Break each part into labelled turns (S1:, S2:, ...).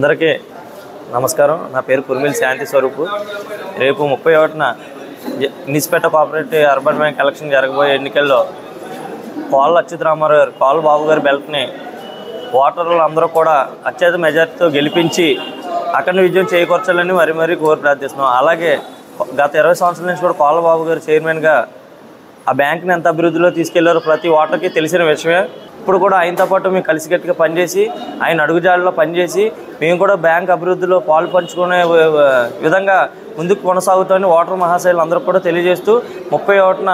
S1: అందరికీ నమస్కారం. నా పేరు కుర్మిల్ శాంతి స్వరూపు. రేపు 31న నిస్పేట కోఆపరేటివ్ అర్బన్ బ్యాంక్ ఎలక్షన్ జరగబోయే ఎన్నికల్లో కోళ్ళ అచ్యుత్ రామారావు గారు, కోళ్ళ బాబు గారి బెల్ట్ని ఓటర్లు అందరూ కూడా అత్యధిక మెజార్టీతో గెలిపించి అఖండ విజయం చేకూర్చాలని మరీ కోరి ప్రార్థిస్తున్నాం. అలాగే గత 20 సంవత్సరాల నుంచి కూడా కోళ్ళ బాబు గారు చైర్మన్గా ఆ బ్యాంక్ని ఎంత అభివృద్ధిలో తీసుకెళ్లారో ప్రతి ఓటర్కి తెలిసిన విషయమే. ఇప్పుడు కూడా ఆయనతో పాటు మేము కలిసికట్టుగా పనిచేసి ఆయన అడుగుజాడలో పనిచేసి మేము కూడా బ్యాంక్ అభివృద్ధిలో పాలు పంచుకునే విధంగా ముందుకు కొనసాగుతామని ఓటర్ మహాశైలు అందరూ కూడా తెలియజేస్తూ 31న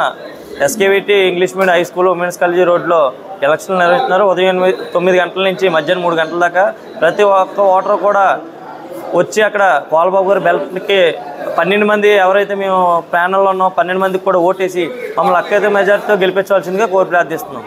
S1: SKVT English medium high school women's college రోడ్లో ఎలక్షన్లు నిర్వహిస్తున్నారు. ఉదయం 9 గంటల నుంచి మధ్యాహ్నం 3 గంటల దాకా ప్రతి ఒక్క ఓటర్ కూడా వచ్చి అక్కడ కోళ్ళబాబు గారి బెల్ట్కి 12 మంది ఎవరైతే మేము ప్యానల్లో ఉన్నామో 12 మందికి కూడా ఓటేసి మమ్మల్ని అత్యధిక మెజార్టీతో గెలిపించవలసిందిగా కోరి ప్రార్థిస్తున్నాం.